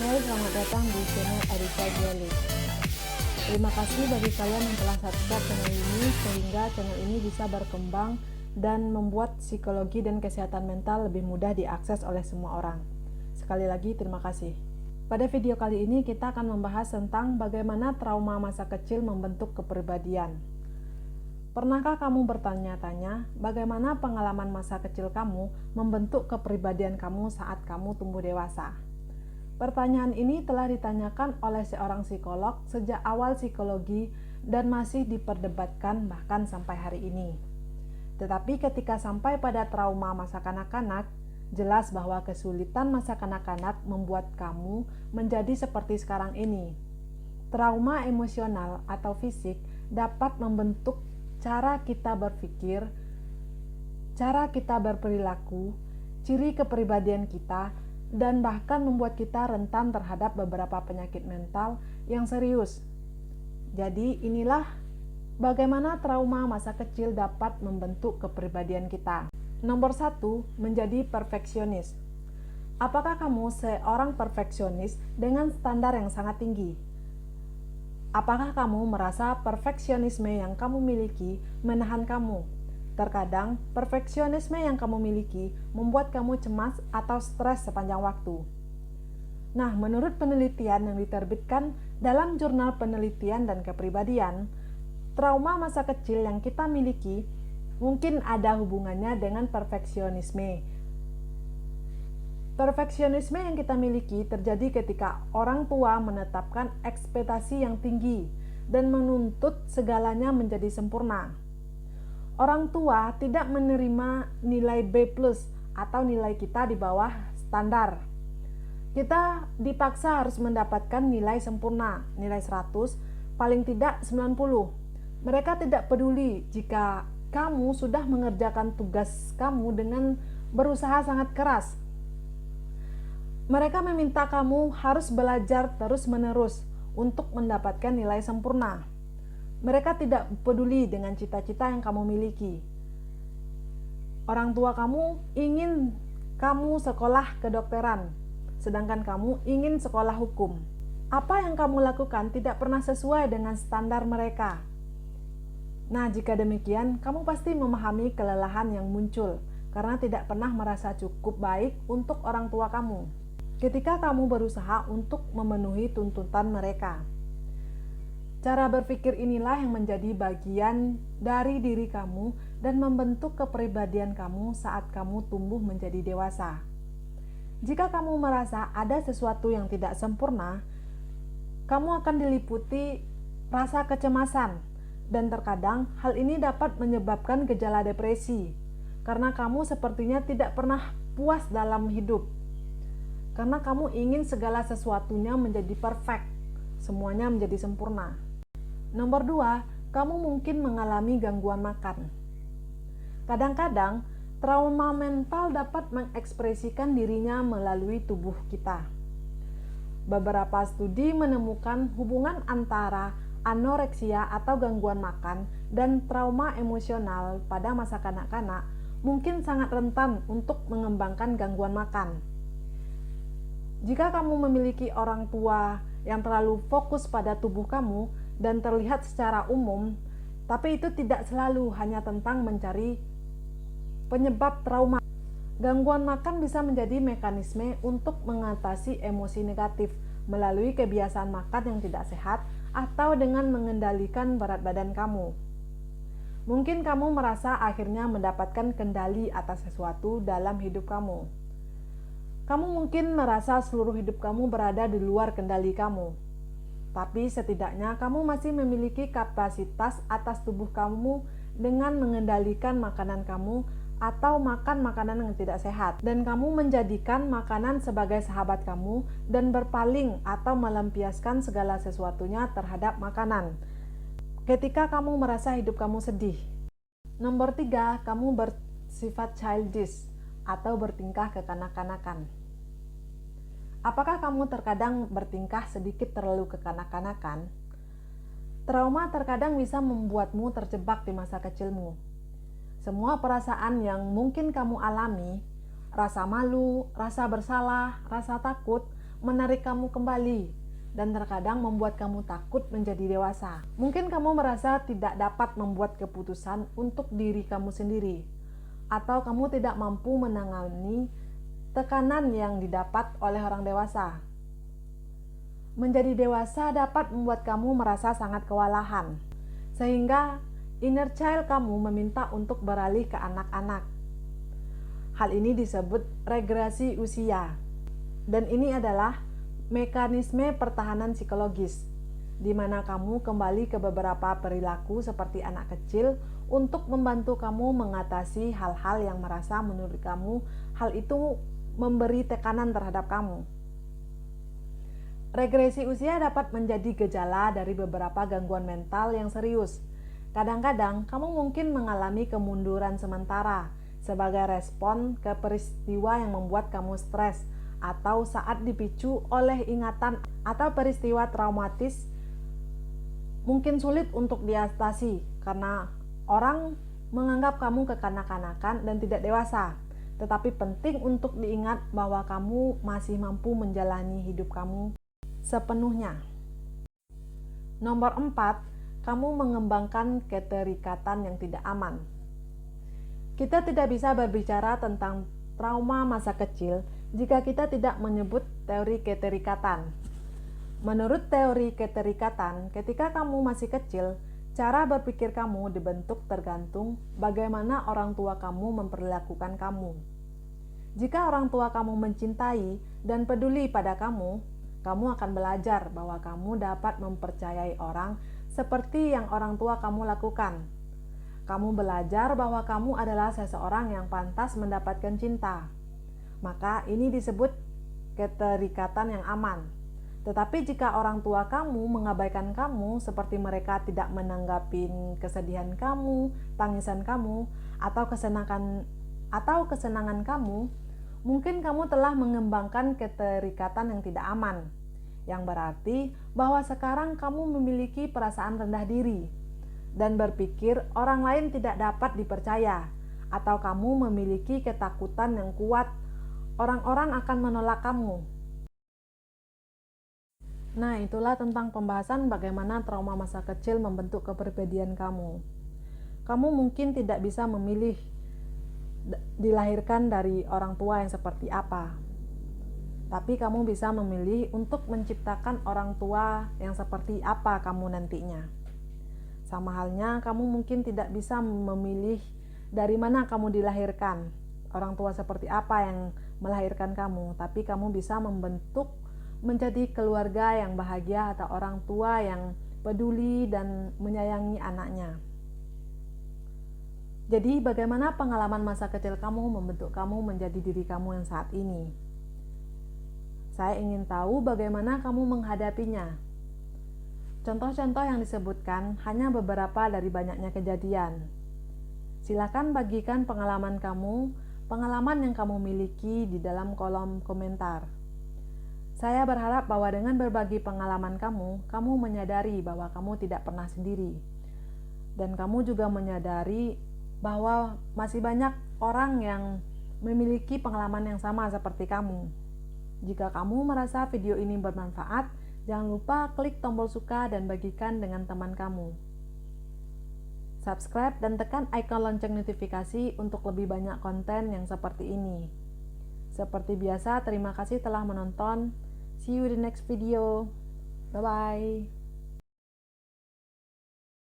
Hai, selamat datang di channel Arisa Jelly. Terima kasih bagi kalian yang telah subscribe channel ini sehingga channel ini bisa berkembang dan membuat psikologi dan kesehatan mental lebih mudah diakses oleh semua orang. Sekali lagi terima kasih. Pada video kali ini kita akan membahas tentang bagaimana trauma masa kecil membentuk kepribadian. Pernahkah kamu bertanya-tanya bagaimana pengalaman masa kecil kamu membentuk kepribadian kamu saat kamu tumbuh dewasa? Pertanyaan ini telah ditanyakan oleh seorang psikolog sejak awal psikologi dan masih diperdebatkan bahkan sampai hari ini. Tetapi ketika sampai pada trauma masa kanak-kanak, jelas bahwa kesulitan masa kanak-kanak membuat kamu menjadi seperti sekarang ini. Trauma emosional atau fisik dapat membentuk cara kita berpikir, cara kita berperilaku, ciri kepribadian kita, dan bahkan membuat kita rentan terhadap beberapa penyakit mental yang serius. Jadi inilah bagaimana trauma masa kecil dapat membentuk kepribadian kita. Nomor 1, menjadi perfeksionis. Apakah kamu seorang perfeksionis dengan standar yang sangat tinggi? Apakah kamu merasa perfeksionisme yang kamu miliki menahan kamu? Terkadang, perfeksionisme yang kamu miliki membuat kamu cemas atau stres sepanjang waktu. Nah, menurut penelitian yang diterbitkan dalam Jurnal Penelitian dan Kepribadian, trauma masa kecil yang kita miliki mungkin ada hubungannya dengan perfeksionisme. Perfeksionisme yang kita miliki terjadi ketika orang tua menetapkan ekspektasi yang tinggi dan menuntut segalanya menjadi sempurna. Orang tua tidak menerima nilai B+ atau nilai kita di bawah standar. Kita dipaksa harus mendapatkan nilai sempurna, nilai 100, paling tidak 90. Mereka tidak peduli jika kamu sudah mengerjakan tugas kamu dengan berusaha sangat keras. Mereka meminta kamu harus belajar terus-menerus untuk mendapatkan nilai sempurna. Mereka tidak peduli dengan cita-cita yang kamu miliki. Orang tua kamu ingin kamu sekolah kedokteran, sedangkan kamu ingin sekolah hukum. Apa yang kamu lakukan tidak pernah sesuai dengan standar mereka. Nah, jika demikian, kamu pasti memahami kelelahan yang muncul karena tidak pernah merasa cukup baik untuk orang tua kamu. Ketika kamu berusaha untuk memenuhi tuntutan mereka. Cara berpikir inilah yang menjadi bagian dari diri kamu dan membentuk kepribadian kamu saat kamu tumbuh menjadi dewasa. Jika kamu merasa ada sesuatu yang tidak sempurna, kamu akan diliputi rasa kecemasan, dan terkadang hal ini dapat menyebabkan gejala depresi, karena kamu sepertinya tidak pernah puas dalam hidup. Karena kamu ingin segala sesuatunya menjadi perfect, semuanya menjadi sempurna. Nomor 2, kamu mungkin mengalami gangguan makan. Kadang-kadang, trauma mental dapat mengekspresikan dirinya melalui tubuh kita. Beberapa studi menemukan hubungan antara anoreksia atau gangguan makan dan trauma emosional pada masa kanak-kanak mungkin sangat rentan untuk mengembangkan gangguan makan. Jika kamu memiliki orang tua yang terlalu fokus pada tubuh kamu dan terlihat secara umum, tapi itu tidak selalu hanya tentang mencari penyebab trauma. Gangguan makan bisa menjadi mekanisme untuk mengatasi emosi negatif melalui kebiasaan makan yang tidak sehat atau dengan mengendalikan berat badan kamu. Mungkin kamu merasa akhirnya mendapatkan kendali atas sesuatu dalam hidup kamu. Kamu mungkin merasa seluruh hidup kamu berada di luar kendali kamu. Tapi setidaknya kamu masih memiliki kapasitas atas tubuh kamu dengan mengendalikan makanan kamu atau makan makanan yang tidak sehat. Dan kamu menjadikan makanan sebagai sahabat kamu dan berpaling atau melampiaskan segala sesuatunya terhadap makanan. Ketika kamu merasa hidup kamu sedih. Nomor 3, kamu bersifat childish atau bertingkah kekanak-kanakan. Apakah kamu terkadang bertingkah sedikit terlalu kekanak-kanakan? Trauma terkadang bisa membuatmu terjebak di masa kecilmu. Semua perasaan yang mungkin kamu alami, rasa malu, rasa bersalah, rasa takut, menarik kamu kembali, dan terkadang membuat kamu takut menjadi dewasa. Mungkin kamu merasa tidak dapat membuat keputusan untuk diri kamu sendiri, atau kamu tidak mampu menangani tekanan yang didapat oleh orang dewasa. Menjadi dewasa dapat membuat kamu merasa sangat kewalahan, sehingga inner child kamu meminta untuk beralih ke anak-anak. Hal ini disebut regresi usia, dan ini adalah mekanisme pertahanan psikologis, di mana kamu kembali ke beberapa perilaku seperti anak kecil untuk membantu kamu mengatasi hal-hal yang merasa menurut kamu hal itu memberi tekanan terhadap kamu. Regresi usia dapat menjadi gejala dari beberapa gangguan mental yang serius. Kadang-kadang kamu mungkin mengalami kemunduran sementara sebagai respon ke peristiwa yang membuat kamu stres, atau saat dipicu oleh ingatan atau peristiwa traumatis mungkin sulit untuk diatasi karena orang menganggap kamu kekanak-kanakan dan tidak dewasa. Tetapi penting untuk diingat bahwa kamu masih mampu menjalani hidup kamu sepenuhnya. Nomor 4, kamu mengembangkan keterikatan yang tidak aman. Kita tidak bisa berbicara tentang trauma masa kecil jika kita tidak menyebut teori keterikatan. Menurut teori keterikatan, ketika kamu masih kecil, cara berpikir kamu dibentuk tergantung bagaimana orang tua kamu memperlakukan kamu. Jika orang tua kamu mencintai dan peduli pada kamu akan belajar bahwa kamu dapat mempercayai orang seperti yang orang tua kamu lakukan. Kamu belajar bahwa kamu adalah seseorang yang pantas mendapatkan cinta. Maka ini disebut keterikatan yang aman. Tetapi jika orang tua kamu mengabaikan kamu seperti mereka tidak menanggapi kesedihan kamu, tangisan kamu, atau kesenangan kamu, mungkin kamu telah mengembangkan keterikatan yang tidak aman. Yang berarti bahwa sekarang kamu memiliki perasaan rendah diri dan berpikir orang lain tidak dapat dipercaya, atau kamu memiliki ketakutan yang kuat orang-orang akan menolak kamu. Nah, itulah tentang pembahasan bagaimana trauma masa kecil membentuk kepribadian kamu. Kamu mungkin tidak bisa memilih dilahirkan dari orang tua yang seperti apa, tapi kamu bisa memilih untuk menciptakan orang tua yang seperti apa kamu nantinya. Sama halnya, kamu mungkin tidak bisa memilih dari mana kamu dilahirkan, orang tua seperti apa yang melahirkan kamu, tapi kamu bisa membentuk menjadi keluarga yang bahagia atau orang tua yang peduli dan menyayangi anaknya. Jadi, bagaimana pengalaman masa kecil kamu membentuk kamu menjadi diri kamu yang saat ini? Saya ingin tahu bagaimana kamu menghadapinya. Contoh-contoh yang disebutkan hanya beberapa dari banyaknya kejadian. Silakan bagikan pengalaman yang kamu miliki di dalam kolom komentar. Saya berharap bahwa dengan berbagi pengalaman kamu menyadari bahwa kamu tidak pernah sendiri. Dan kamu juga menyadari bahwa masih banyak orang yang memiliki pengalaman yang sama seperti kamu. Jika kamu merasa video ini bermanfaat, jangan lupa klik tombol suka dan bagikan dengan teman kamu. Subscribe dan tekan icon lonceng notifikasi untuk lebih banyak konten yang seperti ini. Seperti biasa, terima kasih telah menonton. See you in the next video. Bye-bye.